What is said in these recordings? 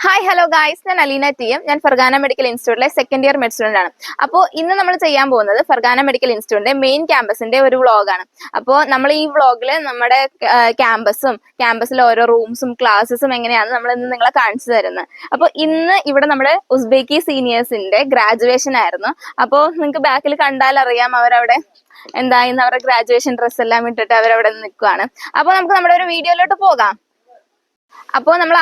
Hi hello guys, ഞാൻ Aleena T M. ഞാൻ Pargana medical ഇൻസ്റ്റിറ്റ്യൂട്ടിലെ സെക്കൻഡ് ഇയർ മെഡ് സ്റ്റുഡന്റ് ആണ്. അപ്പോൾ ഇന്ന് നമ്മൾ ചെയ്യാൻ പോകുന്നത് ഫർഗാന മെഡിക്കൽ ഇൻസ്റ്റിറ്റ്യൂട്ടിന്റെ മെയിൻ ക്യാമ്പസിന്റെ ഒരു വ്ളോഗാണ്. അപ്പോൾ നമ്മൾ ഈ വ്ളോഗിൽ നമ്മുടെ ക്യാമ്പസിലെ ഓരോ റൂംസും ക്ലാസ്സസും എങ്ങനെയാണ് നമ്മൾ ഇന്ന് നിങ്ങളെ കാണിച്ചു തരുന്നത്. അപ്പോൾ ഇന്ന് ഇവിടെ നമ്മുടെ ഉസ്ബെക്കി സീനിയേഴ്സിന്റെ ഗ്രാജുവേഷൻ ആയിരുന്നു. അപ്പോൾ നിങ്ങൾക്ക് ബാക്കിൽ കണ്ടാൽ അറിയാം അവരവിടെ ഇന്ന് അവരുടെ ഗ്രാജുവേഷൻ ഡ്രസ്സ് എല്ലാം ഇട്ടിട്ട് അവരവിടെ നിൽക്കുവാണ്. അപ്പോൾ നമുക്ക് നമ്മുടെ ഒരു വീഡിയോയിലോട്ട് പോകാം. അപ്പോൾ നമ്മൾ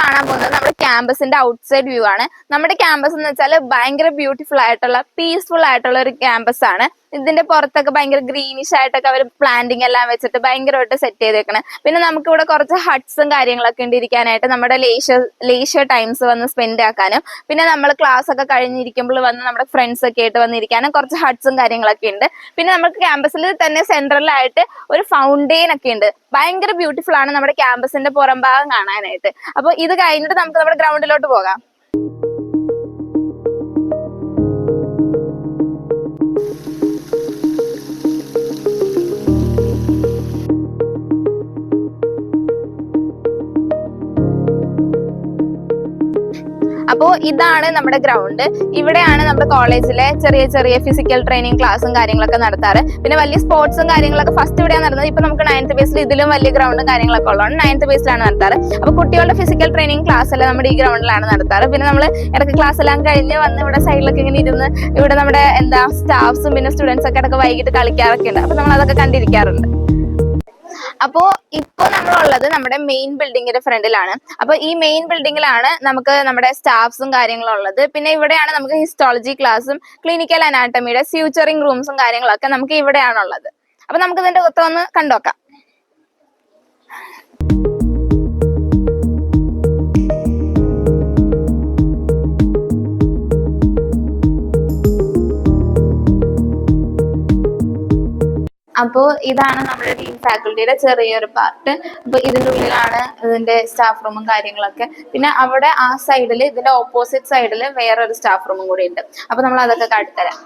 കാണാൻ പോകുന്നത് നമ്മുടെ ക്യാമ്പസിന്റെ ഔട്ട്സൈഡ് വ്യൂ ആണ്. നമ്മുടെ ക്യാമ്പസ് എന്ന് വെച്ചാൽ ഭയങ്കര ബ്യൂട്ടിഫുൾ ആയിട്ടുള്ള പീസ്ഫുൾ ആയിട്ടുള്ള ഒരു ക്യാമ്പസ് ആണ്. ഇതിന്റെ പുറത്തൊക്കെ ഭയങ്കര ഗ്രീനിഷ് ആയിട്ടൊക്കെ അവർ പ്ലാന്റിങ് എല്ലാം വെച്ചിട്ട് ഭയങ്കരമായിട്ട് സെറ്റ് ചെയ്തേക്കണേ. പിന്നെ നമുക്ക് ഇവിടെ കുറച്ച് ഹട്ട്സും കാര്യങ്ങളൊക്കെ ഉണ്ട് ഇരിക്കാനായിട്ട്, നമ്മുടെ ലേഷ്യർ ടൈംസ് വന്ന് സ്പെൻഡ് ആക്കാനും, പിന്നെ നമ്മൾ ക്ലാസ് ഒക്കെ കഴിഞ്ഞിരിക്കുമ്പോൾ വന്ന് നമ്മുടെ ഫ്രണ്ട്സ് ഒക്കെ ആയിട്ട് വന്നിരിക്കാനും കുറച്ച് ഹട്ട്സും കാര്യങ്ങളൊക്കെ ഉണ്ട്. പിന്നെ നമുക്ക് ക്യാമ്പസിൽ തന്നെ സെൻട്രലായിട്ട് ഒരു ഫൗണ്ടെയിൻ ഒക്കെ ഉണ്ട്. ഭയങ്കര ബ്യൂട്ടിഫുൾ ആണ് നമ്മുടെ ക്യാമ്പസിന്റെ പുറം ഭാഗം കാണാനായിട്ട്. അപ്പൊ ഇത് കഴിഞ്ഞിട്ട് നമുക്ക് നമ്മുടെ ഗ്രൗണ്ടിലോട്ട് പോകാം. അപ്പോൾ ഇതാണ് നമ്മുടെ ഗ്രൗണ്ട്. ഇവിടെയാണ് നമ്മുടെ കോളേജിലെ ചെറിയ ചെറിയ ഫിസിക്കൽ ട്രെയിനിങ് ക്ലാസ്സും കാര്യങ്ങളൊക്കെ നടത്താറ്. പിന്നെ വലിയ സ്പോർട്സും കാര്യങ്ങളൊക്കെ ഫസ്റ്റ് ഇവിടെയാണ് നടന്നത്. ഇപ്പൊ നമുക്ക് 9th ബേസിൽ ഇതിലും വലിയ ഗ്രൗണ്ടും കാര്യങ്ങളൊക്കെ ഉള്ളതാണ് 9th ബേസിലാണ് നടത്താറ്. അപ്പൊ കുട്ടികളുടെ ഫിസിക്കൽ ട്രെയിനിങ് ക്ലാസ് എല്ലാം നമ്മുടെ ഈ ഗ്രൗണ്ടിലാണ് നടത്താറ്. പിന്നെ നമ്മൾ ഇടയ്ക്ക് ക്ലാസ് എല്ലാം കഴിഞ്ഞ് വന്ന് ഇവിടെ സൈഡിലൊക്കെ ഇങ്ങനെ ഇരുന്ന് ഇവിടെ നമ്മുടെ സ്റ്റാഫ്സും പിന്നെ സ്റ്റുഡൻസ് ഒക്കെ ഇടയ്ക്ക് വൈകിട്ട് കളിക്കാറൊക്കെ ഉണ്ട്. അപ്പൊ നമ്മൾ അതൊക്കെ കണ്ടിരിക്കാറുണ്ട്. അപ്പോ ഇപ്പൊ നമ്മളുള്ളത് നമ്മുടെ മെയിൻ ബിൽഡിങ്ങിന്റെ ഫ്രണ്ടിലാണ്. അപ്പൊ ഈ മെയിൻ ബിൽഡിങ്ങിലാണ് നമുക്ക് നമ്മുടെ സ്റ്റാഫ്സും കാര്യങ്ങളും ഉള്ളത്. പിന്നെ ഇവിടെയാണ് നമുക്ക് ഹിസ്റ്റോളജി ക്ലാസ്സും ക്ലിനിക്കൽ അനാട്ടമിയുടെ ഫ്യൂച്ചറിംഗ് റൂംസും കാര്യങ്ങളൊക്കെ നമുക്ക് ഇവിടെയാണുള്ളത്. അപ്പൊ നമുക്ക് ഇതിന്റെ ഒന്ന് കണ്ടോക്കാം. അപ്പോ ഇതാണ് നമ്മുടെ ഡീൻ ഫാക്കൽറ്റിയുടെ ചെറിയൊരു പാർട്ട്. അപ്പൊ ഇതിന്റെ ഉള്ളിലാണ് ഇതിന്റെ സ്റ്റാഫ് റൂമും കാര്യങ്ങളൊക്കെ. പിന്നെ അവിടെ ആ സൈഡില് ഇതിന്റെ ഓപ്പോസിറ്റ് സൈഡില് വേറൊരു സ്റ്റാഫ് റൂമും കൂടി ഉണ്ട്. അപ്പൊ നമ്മൾ അതൊക്കെ കാട്ടിത്തരാം.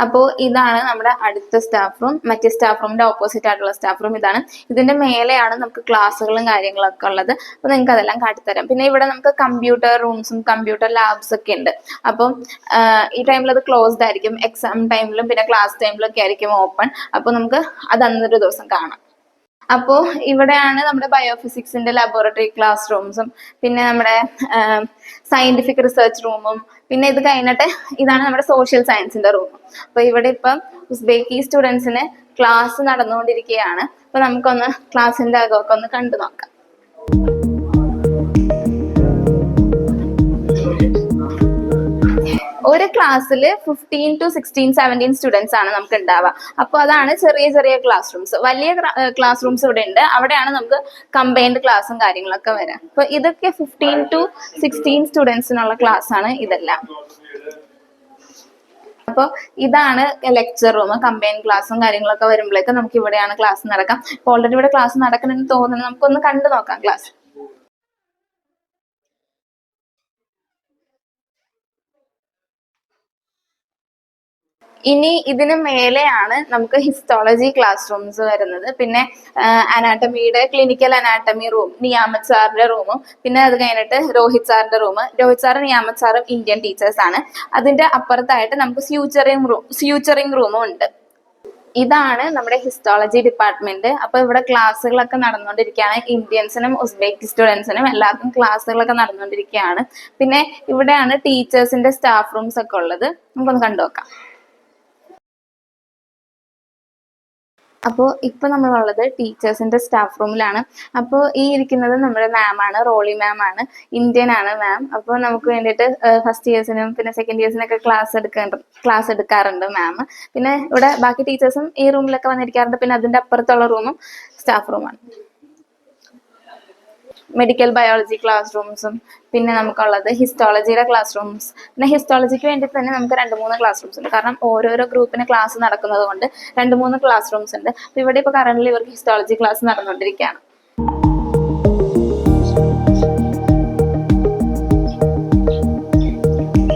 അപ്പോൾ ഇതാണ് നമ്മുടെ അടുത്ത സ്റ്റാഫ് റൂം. മറ്റേ സ്റ്റാഫ് റൂമിന്റെ ഓപ്പോസിറ്റ് ആയിട്ടുള്ള സ്റ്റാഫ് റൂം ഇതാണ്. ഇതിന്റെ മേലെയാണ് നമുക്ക് ക്ലാസ്സുകളും കാര്യങ്ങളൊക്കെ ഉള്ളത്. അപ്പൊ നിങ്ങൾക്ക് അതെല്ലാം കാട്ടിത്തരാം. പിന്നെ ഇവിടെ നമുക്ക് കമ്പ്യൂട്ടർ റൂംസും കമ്പ്യൂട്ടർ ലാബ്സ് ഒക്കെ ഉണ്ട്. അപ്പം ഈ ടൈമിൽ അത് ക്ലോസ്ഡ് ആയിരിക്കും. എക്സാം ടൈമിലും പിന്നെ ക്ലാസ് ടൈമിലും ഒക്കെ ആയിരിക്കും ഓപ്പൺ. അപ്പോൾ നമുക്ക് അത് അന്നൊരു ദിവസം കാണാം. അപ്പോൾ ഇവിടെയാണ് നമ്മുടെ ബയോഫിസിക്സിന്റെ ലബോറട്ടറി ക്ലാസ് റൂംസും പിന്നെ നമ്മുടെ സയന്റിഫിക് റിസർച്ച് റൂമും പിന്നെ ഇത് കഴിഞ്ഞിട്ട് ഇതാണ് നമ്മുടെ സോഷ്യൽ സയൻസിന്റെ റൂമും. അപ്പൊ ഇവിടെ ഇപ്പം ഉസ്ബെക്കി സ്റ്റുഡൻസിന് ക്ലാസ് നടന്നുകൊണ്ടിരിക്കുകയാണ്. അപ്പൊ നമുക്കൊന്ന് ക്ലാസ്സിന്റെ അകമൊക്കെ ഒന്ന് കണ്ടു നോക്കാം. ഒരു ക്ലാസ്സിൽ 15 to 16, 17 സ്റ്റുഡൻസ് ആണ് നമുക്ക് ഉണ്ടാവുക. അപ്പോൾ അതാണ് ചെറിയ ചെറിയ ക്ലാസ് റൂംസ്. വലിയ ക്ലാസ് റൂംസ് ഇവിടെ ഉണ്ട്. അവിടെയാണ് നമുക്ക് കമ്പൈൻഡ് ക്ലാസ്സും കാര്യങ്ങളൊക്കെ വരാം. അപ്പൊ ഇതൊക്കെ 15 to 16 സ്റ്റുഡൻസിനുള്ള ക്ലാസ് ആണ് ഇതെല്ലാം. അപ്പോൾ ഇതാണ് ലെക്ചർ റൂം. കമ്പൈൻഡ് ക്ലാസ്സും കാര്യങ്ങളൊക്കെ വരുമ്പോഴേക്ക് നമുക്ക് ഇവിടെയാണ് ക്ലാസ് നടക്കാം. ഇപ്പോൾ ഓൾറെഡി ഇവിടെ ക്ലാസ് നടക്കണമെന്ന് തോന്നുന്നു. നമുക്കൊന്ന് കണ്ടു നോക്കാം ക്ലാസ്. ഇനി ഇതിന് മേലെയാണ് നമുക്ക് ഹിസ്റ്റോളജി ക്ലാസ് റൂംസ് വരുന്നത്. പിന്നെ അനാട്ടമിയുടെ ക്ലിനിക്കൽ അനാട്ടമി റൂം, നിയാമത് സാറിന്റെ റൂമും പിന്നെ അത് കഴിഞ്ഞിട്ട് രോഹിത് സാറിന്റെ റൂം. രോഹിത് സാറും നിയാമത് സാറും ഇന്ത്യൻ ടീച്ചേഴ്സ് ആണ്. അതിന്റെ അപ്പുറത്തായിട്ട് നമുക്ക് ഫ്യൂച്ചറിംഗ് റൂമും ഉണ്ട്. ഇതാണ് നമ്മുടെ ഹിസ്റ്റോളജി ഡിപ്പാർട്ട്മെന്റ്. അപ്പൊ ഇവിടെ ക്ലാസ്സുകളൊക്കെ നടന്നുകൊണ്ടിരിക്കുകയാണ്. ഇന്ത്യൻസിനും ഉസ്ബെക്ക് സ്റ്റുഡൻസിനും എല്ലാവർക്കും ക്ലാസ്സുകളൊക്കെ നടന്നുകൊണ്ടിരിക്കുകയാണ്. പിന്നെ ഇവിടെയാണ് ടീച്ചേഴ്സിന്റെ സ്റ്റാഫ് റൂംസ് ഒക്കെ ഉള്ളത്. നമുക്കൊന്ന് കണ്ടുനോക്കാം. അപ്പോൾ ഇപ്പൊ നമ്മളുള്ളത് ടീച്ചേഴ്സിന്റെ സ്റ്റാഫ് റൂമിലാണ്. അപ്പോൾ ഈ ഇരിക്കുന്നത് നമ്മുടെ മാം ആണ്, റോളി മാം ആണ്, ഇന്ത്യൻ ആണ് മാം. അപ്പോൾ നമുക്ക് വേണ്ടിയിട്ട് ഫസ്റ്റ് ഇയേഴ്സിനും പിന്നെ സെക്കൻഡ് ഇയേഴ്സിനൊക്കെ ക്ലാസ് എടുക്കാറുണ്ട് മാം. പിന്നെ ഇവിടെ ബാക്കി ടീച്ചേഴ്സും ഈ റൂമിലൊക്കെ വന്നിരിക്കാറുണ്ട്. പിന്നെ അതിന്റെ അപ്പുറത്തുള്ള റൂമും സ്റ്റാഫ് റൂമാണ്. മെഡിക്കൽ ബയോളജി ക്ലാസ് റൂംസും പിന്നെ നമുക്കുള്ളത് ഹിസ്റ്റോളജിയുടെ ക്ലാസ് റൂംസ്. പിന്നെ ഹിസ്റ്റോളജിക്ക് വേണ്ടി തന്നെ നമുക്ക് 2-3 ക്ലാസ് റൂംസ് ഉണ്ട്. കാരണം ഓരോരോ ഗ്രൂപ്പിന് ക്ലാസ് നടക്കുന്നത് കൊണ്ട് 2-3 ക്ലാസ് റൂംസ് ഉണ്ട്. അപ്പൊ ഇവിടെ ഇപ്പൊ കറന്റ് ഇവർക്ക് ഹിസ്റ്റോളജി ക്ലാസ് നടന്നുകൊണ്ടിരിക്കുകയാണ്.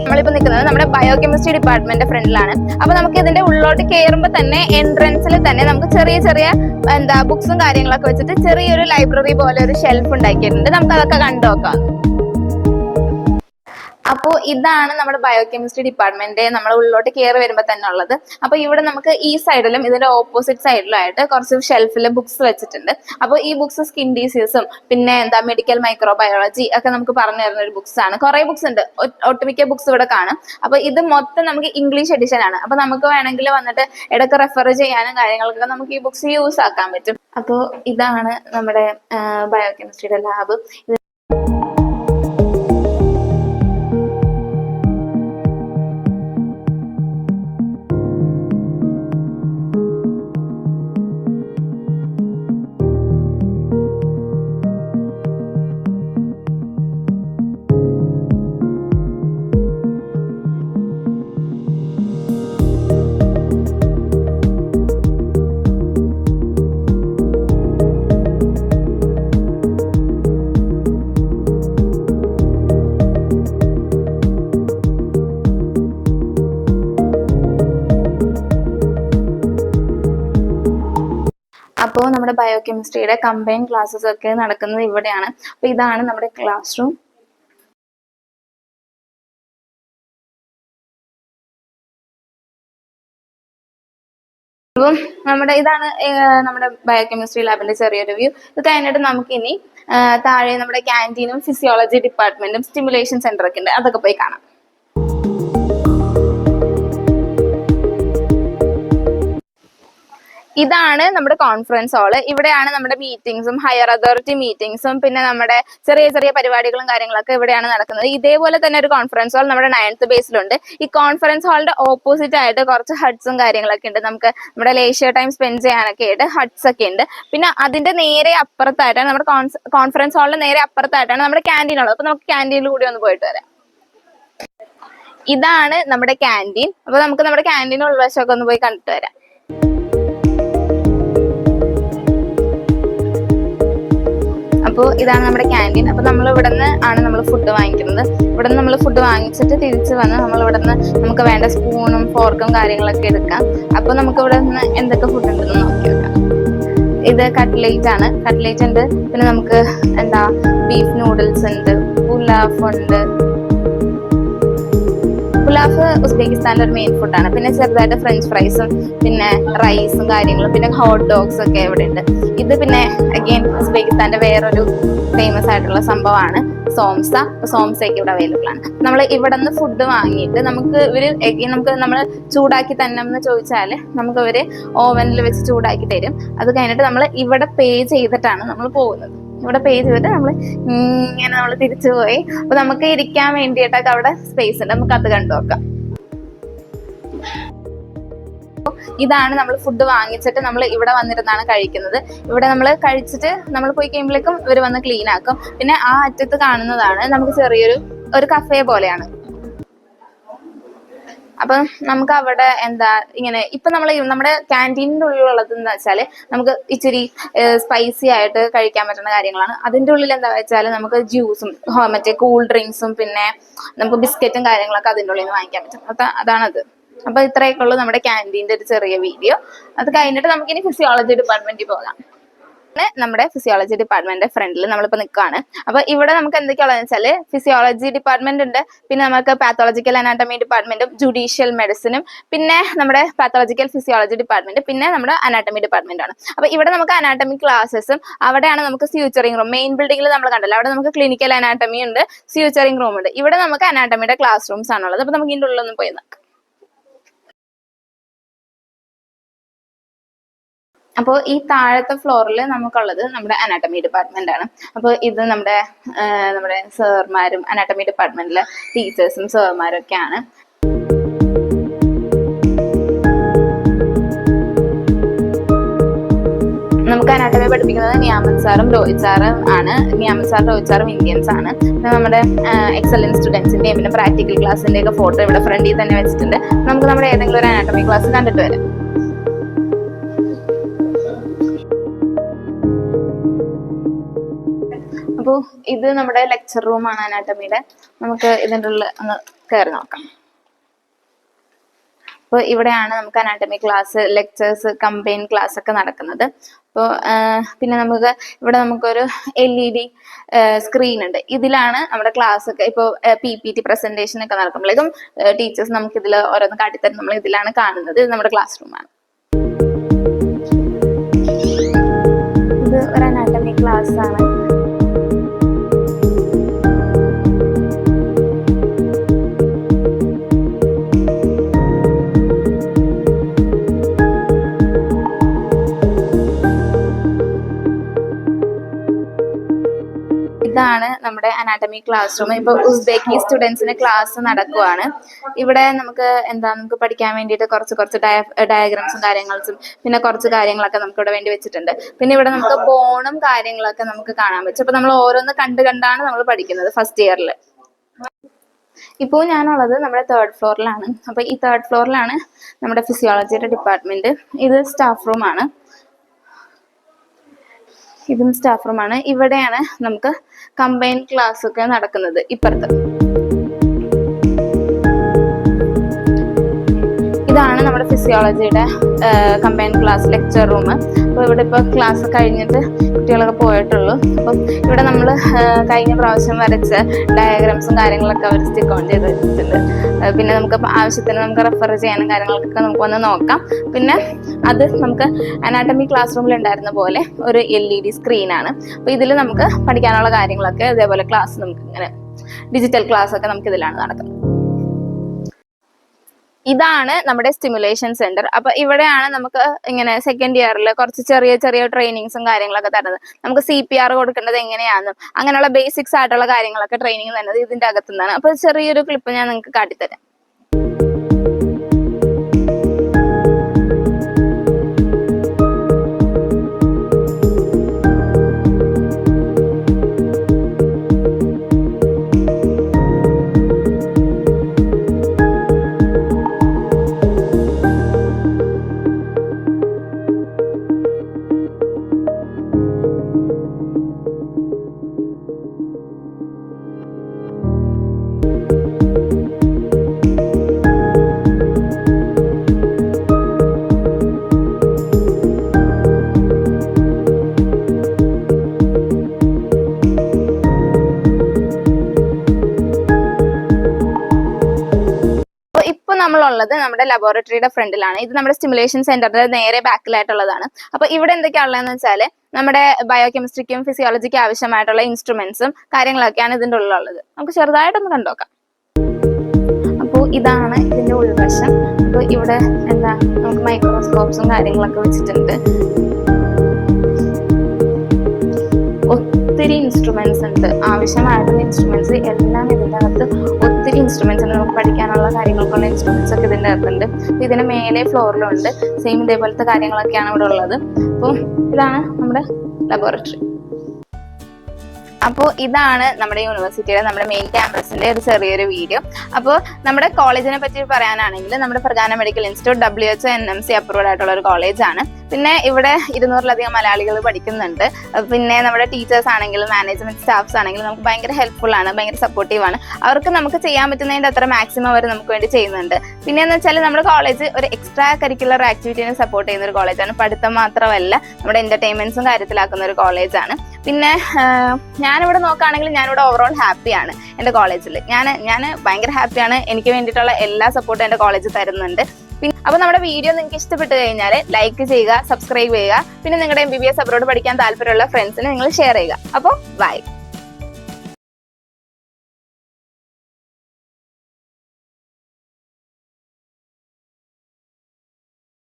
നമ്മളിപ്പോ നിൽക്കുന്നത് നമ്മുടെ ബയോകെമിസ്ട്രി ഡിപ്പാർട്ട്മെന്റ് ഫ്രണ്ടിലാണ്. അപ്പൊ നമുക്ക് ഇതിന്റെ ഉള്ളോട്ട് കയറുമ്പോൾ തന്നെ എൻട്രൻസിൽ തന്നെ നമുക്ക് ചെറിയ ചെറിയ ബുക്സും കാര്യങ്ങളൊക്കെ വെച്ചിട്ട് ചെറിയൊരു ലൈബ്രറി പോലെ ഒരു ഷെൽഫ് ഉണ്ടാക്കിയിട്ടുണ്ട്. നമുക്ക് അതൊക്കെ കണ്ടു നോക്കാം. അപ്പോൾ ഇതാണ് നമ്മുടെ ബയോകെമിസ്ട്രി ഡിപ്പാർട്ട്മെന്റ് നമ്മൾ ഉള്ളിലോട്ട് കയറി വരുമ്പോൾ തന്നെ ഉള്ളത്. അപ്പോൾ ഇവിടെ നമുക്ക് ഈ സൈഡിലും ഇതിന്റെ ഓപ്പോസിറ്റ് സൈഡിലും ആയിട്ട് കുറച്ച് ഷെൽഫിൽ ബുക്സ് വെച്ചിട്ടുണ്ട്. അപ്പോൾ ഈ ബുക്സ് സ്കിൻ ഡിസീസും പിന്നെ മെഡിക്കൽ മൈക്രോബയോളജി ഒക്കെ നമുക്ക് പറഞ്ഞു തരുന്ന ഒരു ബുക്സ് ആണ്. കുറെ ബുക്സ് ഉണ്ട്, ഒട്ടുമിക്ക ബുക്സ് ഇവിടെ കാണും. അപ്പോൾ ഇത് മൊത്തം നമുക്ക് ഇംഗ്ലീഷ് എഡിഷൻ ആണ്. അപ്പോൾ നമുക്ക് വേണമെങ്കിൽ വന്നിട്ട് ഇടയ്ക്ക് റെഫർ ചെയ്യാനും കാര്യങ്ങൾക്കൊക്കെ നമുക്ക് ഈ ബുക്സ് യൂസ് ആക്കാൻ പറ്റും. അപ്പോൾ ഇതാണ് നമ്മുടെ ബയോകെമിസ്ട്രിയുടെ ലാബ്. അപ്പോൾ നമ്മുടെ ബയോകെമിസ്ട്രിയുടെ കമ്പൈൻ ക്ലാസ്സസ് ഒക്കെ നടക്കുന്നത് ഇവിടെയാണ്. അപ്പോൾ ഇതാണ് നമ്മുടെ ക്ലാസ് റൂം. അപ്പം ഇതാണ് നമ്മുടെ ബയോകെമിസ്ട്രി ലാബിന്റെ ചെറിയൊരു വ്യൂ. ഇത് കഴിഞ്ഞിട്ട് നമുക്ക് ഇനി താഴെ നമ്മുടെ ക്യാൻറ്റീനും ഫിസിയോളജി ഡിപ്പാർട്ട്മെന്റും സ്റ്റിമുലേഷൻ സെന്റർ ഒക്കെ ഉണ്ട്, അതൊക്കെ പോയി കാണാം. ഇതാണ് നമ്മുടെ കോൺഫറൻസ് ഹാള്. ഇവിടെയാണ് നമ്മുടെ മീറ്റിംഗ്സും ഹയർ അതോറിറ്റി മീറ്റിംഗ്സും പിന്നെ നമ്മുടെ ചെറിയ ചെറിയ പരിപാടികളും കാര്യങ്ങളൊക്കെ ഇവിടെയാണ് നടക്കുന്നത്. ഇതേപോലെ തന്നെ ഒരു കോൺഫറൻസ് ഹാൾ നമ്മുടെ 9th ബേസിലുണ്ട്. ഈ കോൺഫറൻസ് ഹാളിന്റെ ഓപ്പോസിറ്റ് ആയിട്ട് കുറച്ച് ഹട്ട്സും കാര്യങ്ങളൊക്കെ ഉണ്ട്. നമുക്ക് നമ്മുടെ ലേഷ്യർ ടൈം സ്പെൻഡ് ചെയ്യാനൊക്കെ ആയിട്ട് ഹട്ട്സ് ഒക്കെ ഉണ്ട്. പിന്നെ അതിന്റെ നേരെ അപ്പുറത്തായിട്ടാണ് നമ്മുടെ കോൺഫറൻസ് ഹാളിന്റെ നേരെ അപ്പുറത്തായിട്ടാണ് നമ്മുടെ ക്യാൻറ്റീൻ ഉള്ളത്. അപ്പൊ നമുക്ക് ക്യാൻറ്റീനിൽ കൂടി ഒന്ന് പോയിട്ട് വരാം. ഇതാണ് നമ്മുടെ ക്യാൻറ്റീൻ. അപ്പൊ നമുക്ക് നമ്മുടെ ക്യാൻറ്റീൻ ഉൾവശമൊക്കെ ഒന്ന് പോയി കണ്ടിട്ട് വരാം. അപ്പോൾ ഇതാണ് നമ്മുടെ ക്യാൻറ്റീൻ. അപ്പോൾ നമ്മൾ ഇവിടെ നിന്ന് ആണ് നമ്മൾ ഫുഡ് വാങ്ങിക്കുന്നത്. ഇവിടെ നിന്ന് നമ്മൾ ഫുഡ് വാങ്ങിച്ചിട്ട് തിരിച്ച് വന്ന് നമ്മൾ ഇവിടെ നിന്ന് നമുക്ക് വേണ്ട സ്പൂണും ഫോർക്കും കാര്യങ്ങളൊക്കെ എടുക്കാം. അപ്പോൾ നമുക്ക് ഇവിടെ നിന്ന് എന്തൊക്കെ ഫുഡ് ഉണ്ടെന്ന് നോക്കി വെക്കാം. ഇത് കട്ട്ലേറ്റ് ആണ്, കട്ട്ലേറ്റ് ഉണ്ട്. പിന്നെ നമുക്ക് ബീഫ് നൂഡിൽസ് ഉണ്ട്, പുലാഫ് ഉണ്ട്. പുലാഫ് ഉസ്ബെക്കിസ്ഥാനിലെ ഒരു മെയിൻ ഫുഡാണ്. പിന്നെ ചെറുതായിട്ട് ഫ്രഞ്ച് ഫ്രൈസും പിന്നെ റൈസും കാര്യങ്ങളും പിന്നെ ഹോട്ട് ഡോഗ്സ് ഒക്കെ ഇവിടെ ഉണ്ട്. ഇത് പിന്നെ അഗെയിൻ ഉസ്ബെക്കിസ്ഥാന്റെ വേറൊരു ഫേമസ് ആയിട്ടുള്ള സംഭവമാണ് സോംസ. സോംസയൊക്കെ ഇവിടെ അവൈലബിൾ ആണ്. നമ്മൾ ഇവിടെ നിന്ന് ഫുഡ് വാങ്ങിയിട്ട് നമുക്ക് നമ്മൾ ചൂടാക്കി തന്നെ എന്ന് ചോദിച്ചാൽ നമുക്ക് ഇവര് ഓവനിൽ വെച്ച് ചൂടാക്കി തരും. അത് കഴിഞ്ഞിട്ട് നമ്മൾ ഇവിടെ പേ ചെയ്തിട്ടാണ് നമ്മൾ പോകുന്നത്. ഇവിടെ പേ ചെയ്തിട്ട് നമ്മൾ തിരിച്ചു പോയി. അപ്പൊ നമുക്ക് ഇരിക്കാൻ വേണ്ടിയിട്ടൊക്കെ അവിടെ സ്പേസ് ഉണ്ട്, നമുക്ക് അത് കണ്ടു നോക്കാം. ഇതാണ് നമ്മൾ ഫുഡ് വാങ്ങിച്ചിട്ട് നമ്മൾ ഇവിടെ വന്നിരുന്നാണ് കഴിക്കുന്നത്. ഇവിടെ നമ്മൾ കഴിച്ചിട്ട് നമ്മൾ പോയി കഴിയുമ്പോഴേക്കും ഇവർ വന്ന് ക്ലീൻ ആക്കും. പിന്നെ ആ അറ്റത്ത് കാണുന്നതാണ് നമുക്ക് ചെറിയൊരു കഫേ പോലെയാണ്. അപ്പൊ നമുക്ക് അവിടെ ഇങ്ങനെ ഇപ്പൊ നമ്മുടെ ക്യാൻറ്റീനിന്റെ ഉള്ളിലുള്ളത് എന്താ വെച്ചാല് നമുക്ക് ഇച്ചിരി സ്പൈസി ആയിട്ട് കഴിക്കാൻ പറ്റുന്ന കാര്യങ്ങളാണ്. അതിന്റെ ഉള്ളിൽ എന്താ വെച്ചാൽ നമുക്ക് ജ്യൂസും മറ്റേ കൂൾ ഡ്രിങ്ക്സും പിന്നെ നമുക്ക് ബിസ്ക്കറ്റും കാര്യങ്ങളൊക്കെ അതിന്റെ ഉള്ളിൽ നിന്ന് വാങ്ങിക്കാൻ പറ്റും. അപ്പൊ അതാണത്. അപ്പൊ ഇത്രയൊക്കെ ഉള്ളൂ നമ്മുടെ ക്യാൻറ്റീൻ്റെ ഒരു ചെറിയ വീഡിയോ. അത് കഴിഞ്ഞിട്ട് നമുക്കിനി ഫിസിയോളജി ഡിപ്പാർട്ട്മെന്റിൽ പോകാം. നമ്മുടെ ഫിസിയോളജി ഡിപ്പാർട്ട്മെന്റ് ഫ്രണ്ടിൽ നമ്മളിപ്പോ നിൽക്കുകയാണ്. അപ്പൊ ഇവിടെ നമുക്ക് എന്തൊക്കെയാണെന്ന് വെച്ചാൽ ഫിസിയോളജി ഡിപ്പാർട്ട്മെന്റ് ഉണ്ട്, പിന്നെ നമുക്ക് പാത്തോളജിക്കൽ അനാട്ടമി ഡിപ്പാർട്ട്മെന്റും ജുഡീഷ്യൽ മെഡിസിനും പിന്നെ നമ്മുടെ പാത്തോളജിക്കൽ ഫിസിയോളജി ഡിപ്പാർട്ട്മെന്റ് പിന്നെ നമ്മുടെ അനാട്ടമി ഡിപ്പാർട്ട്മെന്റ് ആണ്. അപ്പൊ ഇവിടെ നമുക്ക് അനാട്ടമി ക്ലാസ്സസും അവിടെയാണ് നമുക്ക് സ്യൂച്ചറിംഗ് റൂം. മെയിൻ ബിൽഡിംഗിൽ നമ്മൾ കണ്ടല്ലോ, അവിടെ നമുക്ക് ക്ലിനിക്കൽ അനാട്ടമി ഉണ്ട്, സ്യൂച്ചറിംഗ് റൂം ഉണ്ട്. ഇവിടെ നമുക്ക് അനാട്ടമിയുടെ ക്ലാസ് റൂംസ് ആണുള്ളത്. അപ്പൊ നമുക്ക് ഇതിന്റെ ഉള്ളിലൊന്നും പോയി നോക്കാം. അപ്പോൾ ഈ താഴത്തെ ഫ്ലോറിൽ നമുക്കുള്ളത് നമ്മുടെ അനാട്ടമി ഡിപ്പാർട്ട്മെന്റ് ആണ്. അപ്പോൾ ഇത് നമ്മുടെ സാർമാരും അനാട്ടമി ഡിപ്പാർട്ട്മെന്റിലെ ടീച്ചേഴ്സും സാർമാരും ഒക്കെയാണ്. നമുക്ക് അനാട്ടമി പഠിപ്പിക്കുന്നത് നിയാമത് സാറും രോഹിത് സാറും ആണ്. നിയാമത് സാറും രോഹിത് സാറും ഇന്ത്യൻസ് ആണ്. നമ്മുടെ എക്സലൻസ് സ്റ്റുഡൻസിന്റെയും പിന്നെ പ്രാക്ടിക്കൽ ക്ലാസ്സിന്റെ ഒക്കെ ഫോട്ടോ ഇവിടെ ഫ്രണ്ടിൽ തന്നെ വെച്ചിട്ടുണ്ട്. നമുക്ക് നമ്മുടെ ഏതെങ്കിലും ഒരു അനാട്ടമി ക്ലാസ് കണ്ടിട്ട് വരാം. അപ്പോൾ ഇത് നമ്മുടെ ലെക്ചർ റൂമാണ് അനാട്ടമിയുടെ. നമുക്ക് ഇതിൻ്റെ ഉള്ളിൽ ഒന്ന് കയറി നോക്കാം. അപ്പോൾ ഇവിടെയാണ് നമുക്ക് anatomy class, lectures, combine class ഒക്കെ നടക്കുന്നത്. അപ്പോൾ പിന്നെ ഇവിടെ നമുക്കൊരു LED സ്ക്രീൻ ഉണ്ട്. ഇതിലാണ് നമ്മുടെ ക്ലാസ് ഒക്കെ ഇപ്പോൾ PPT പ്രസന്റേഷൻ ഒക്കെ നടക്കുമ്പോഴേക്കും ടീച്ചേഴ്സ് നമുക്ക് ഇതിൽ ഓരോന്ന് കാട്ടിത്തരും. നമ്മൾ ഇതിലാണ് കാണുന്നത്. ഇത് നമ്മുടെ ക്ലാസ് റൂമാണ്. ഇത് ഒരു അനാട്ടമി ക്ലാസ് ആണ്. ഇതാണ് നമ്മുടെ അനാട്ടമി ക്ലാസ് റൂം. ഇപ്പൊ ഉസ്ബെക്കി സ്റ്റുഡൻസിന് ക്ലാസ് നടക്കുവാണ്. ഇവിടെ നമുക്ക് പഠിക്കാൻ വേണ്ടിയിട്ട് കുറച്ച് ഡയഗ്രാംസും കാര്യങ്ങളും പിന്നെ കുറച്ച് കാര്യങ്ങളൊക്കെ നമുക്ക് ഇവിടെ വേണ്ടി വെച്ചിട്ടുണ്ട്. പിന്നെ ഇവിടെ നമുക്ക് ബോണും കാര്യങ്ങളൊക്കെ നമുക്ക് കാണാൻ പറ്റും. അപ്പൊ നമ്മൾ ഓരോന്ന് കണ്ടാണ് നമ്മൾ പഠിക്കുന്നത് ഫസ്റ്റ് ഇയറിൽ. ഇപ്പോൾ ഞാനുള്ളത് നമ്മുടെ 3rd ഫ്ലോറിലാണ്. അപ്പൊ ഈ 3rd ഫ്ലോറിലാണ് നമ്മുടെ ഫിസിയോളജിയുടെ ഡിപ്പാർട്ട്മെന്റ്. ഇത് സ്റ്റാഫ് റൂമാണ്. ഇതും സ്റ്റാഫ് റൂമാണ്. ഇവിടെയാണ് നമുക്ക് കമ്പൈൻ ക്ലാസ് ഒക്കെ നടക്കുന്നത്. ഇപ്പുറത്ത് ഇതാണ് നമ്മുടെ ഫിസിയോളജിയുടെ കമ്പൈൻ ക്ലാസ് ലെക്ചർ റൂം. അപ്പോൾ ഇവിടെ ഇപ്പോൾ ക്ലാസ് കഴിഞ്ഞിട്ട് കുട്ടികളൊക്കെ പോയിട്ടുള്ളൂ. അപ്പം ഇവിടെ നമ്മൾ കഴിഞ്ഞ പ്രാവശ്യം വരച്ച ഡയഗ്രാംസും കാര്യങ്ങളൊക്കെ അവർ സ്റ്റിക്ക് ഓൺ ചെയ്ത് വെച്ചിട്ടുണ്ട്. പിന്നെ നമുക്ക് ആവശ്യത്തിന് നമുക്ക് റെഫർ ചെയ്യാനും കാര്യങ്ങളൊക്കെ നമുക്ക് വന്ന് നോക്കാം. പിന്നെ അത് നമുക്ക് അനാട്ടമി ക്ലാസ് റൂമിൽ ഉണ്ടായിരുന്ന പോലെ ഒരു LED സ്ക്രീനാണ്. അപ്പോൾ ഇതിൽ നമുക്ക് പഠിക്കാനുള്ള കാര്യങ്ങളൊക്കെ ഇതേപോലെ ക്ലാസ് നമുക്ക് ഇങ്ങനെ ഡിജിറ്റൽ ക്ലാസ് ഒക്കെ നമുക്ക് ഇതിലാണ് നടക്കുന്നത്. ഇതാണ് നമ്മുടെ സ്റ്റിമുലേഷൻ സെന്റർ. അപ്പൊ ഇവിടെയാണ് നമുക്ക് ഇങ്ങനെ സെക്കൻഡ് ഇയറിൽ കുറച്ച് ചെറിയ ട്രെയിനിങ്സും കാര്യങ്ങളൊക്കെ തരുന്നത്. നമുക്ക് CPR കൊടുക്കേണ്ടത് എങ്ങനെയാണെന്നും അങ്ങനെയുള്ള ബേസിക്സ് ആയിട്ടുള്ള കാര്യങ്ങളൊക്കെ ട്രെയിനിങ് തരുന്നത് ഇതിന്റെ അകത്തുനിന്നാണ്. അപ്പൊ ചെറിയൊരു ക്ലിപ്പ് ഞാൻ നിങ്ങൾക്ക് കാട്ടിത്തരാം. നമ്മളുള്ളത് നമ്മുടെ ലബോറട്ടറിയുടെ ഫ്രണ്ടിലാണ്. ഇത് നമ്മുടെ സ്റ്റിമുലേഷൻ സെന്ററിന്റെ നേരെ ബാക്കിലായിട്ടുള്ളതാണ്. അപ്പൊ ഇവിടെ എന്തൊക്കെയാണുള്ളതെന്ന് വെച്ചാൽ നമ്മുടെ ബയോകെമിസ്ട്രിക്കും ഫിസിയോളജിക്കും ആവശ്യമായിട്ടുള്ള ഇൻസ്ട്രുമെന്റ്സും കാര്യങ്ങളൊക്കെയാണ് ഇതിന്റെ ഉള്ളിലുള്ളത്. നമുക്ക് ചെറുതായിട്ടൊന്ന് കണ്ടുനോക്കാം. അപ്പോൾ ഇതാണ് ഇതിന്റെ ഉൾവശം. അപ്പോൾ ഇവിടെ നമുക്ക് മൈക്രോസ്കോപ്സും കാര്യങ്ങളൊക്കെ വെച്ചിട്ടുണ്ട്. ഒത്തിരി ഇൻസ്ട്രുമെന്റ്സ് ഉണ്ട്. ആവശ്യമായിട്ടുള്ള ഇൻസ്ട്രുമെന്റ്സ് എല്ലാം ഇതിൻ്റെ അകത്ത് ഒത്തിരി ഇൻസ്ട്രുമെന്റ്സ് ഉണ്ട്. നമുക്ക് പഠിക്കാനുള്ള കാര്യങ്ങൾക്കുള്ള ഇൻസ്ട്രുമെന്റ്സ് ഒക്കെ ഇതിൻ്റെ അകത്തുണ്ട്. ഇതിന് മേലെ ഫ്ലോറിലുണ്ട്. സെയിം ഇതേപോലത്തെ കാര്യങ്ങളൊക്കെയാണ് ഇവിടെ ഉള്ളത്. അപ്പോൾ ഇതാണ് നമ്മുടെ ലബോറട്ടറി. അപ്പോൾ ഇതാണ് നമ്മുടെ യൂണിവേഴ്സിറ്റിയുടെ നമ്മുടെ മെയിൻ ക്യാമ്പസിന്റെ ഒരു ചെറിയൊരു വീഡിയോ. അപ്പോൾ നമ്മുടെ കോളേജിനെ പറ്റി പറയാനാണെങ്കിൽ നമ്മുടെ Pargana medical institute WHO NMC approved ആയിട്ടുള്ള ഒരു കോളേജാണ്. പിന്നെ ഇവിടെ 200-ലധികം മലയാളികൾ പഠിക്കുന്നുണ്ട്. പിന്നെ നമ്മുടെ ടീച്ചേഴ്സ് ആണെങ്കിലും മാനേജ്മെന്റ് സ്റ്റാഫ്സ് ആണെങ്കിലും നമുക്ക് ഭയങ്കര ഹെൽപ്ഫുൾ ആണ്, ഭയങ്കര സപ്പോർട്ടീവ് ആണ്. അവർക്ക് നമുക്ക് ചെയ്യാൻ പറ്റുന്നതിന്റെ അത്ര മാക്സിമം അവർ നമുക്ക് വേണ്ടി ചെയ്യുന്നുണ്ട്. പിന്നെ എന്ന് വെച്ചാൽ നമ്മുടെ കോളേജ് ഒരു എക്സ്ട്രാ കരിക്കുലർ ആക്ടിവിറ്റിനെ സപ്പോർട്ട് ചെയ്യുന്ന ഒരു കോളേജാണ്. പഠിത്തം മാത്രമല്ല നമ്മുടെ എന്റർടൈൻമെന്റ്സും കാര്യത്തിലാക്കുന്ന ഒരു കോളേജാണ്. പിന്നെ ഞാനിവിടെ നോക്കുകയാണെങ്കിൽ ഞാനിവിടെ ഓവറോൾ ഹാപ്പിയാണ് എൻ്റെ കോളേജിൽ. ഞാൻ ഭയങ്കര ഹാപ്പിയാണ്. എനിക്ക് വേണ്ടിയിട്ടുള്ള എല്ലാ സപ്പോർട്ടും എൻ്റെ കോളേജ് തരുന്നുണ്ട്. പിന്നെ അപ്പോൾ നമ്മുടെ വീഡിയോ നിങ്ങൾക്ക് ഇഷ്ടപ്പെട്ട് കഴിഞ്ഞാൽ ലൈക്ക് ചെയ്യുക, സബ്സ്ക്രൈബ് ചെയ്യുക. പിന്നെ നിങ്ങളുടെ MBBS അബ്രോഡ് പഠിക്കാൻ താല്പര്യമുള്ള ഫ്രണ്ട്സിന് നിങ്ങൾ ഷെയർ ചെയ്യുക. അപ്പോൾ ബൈ.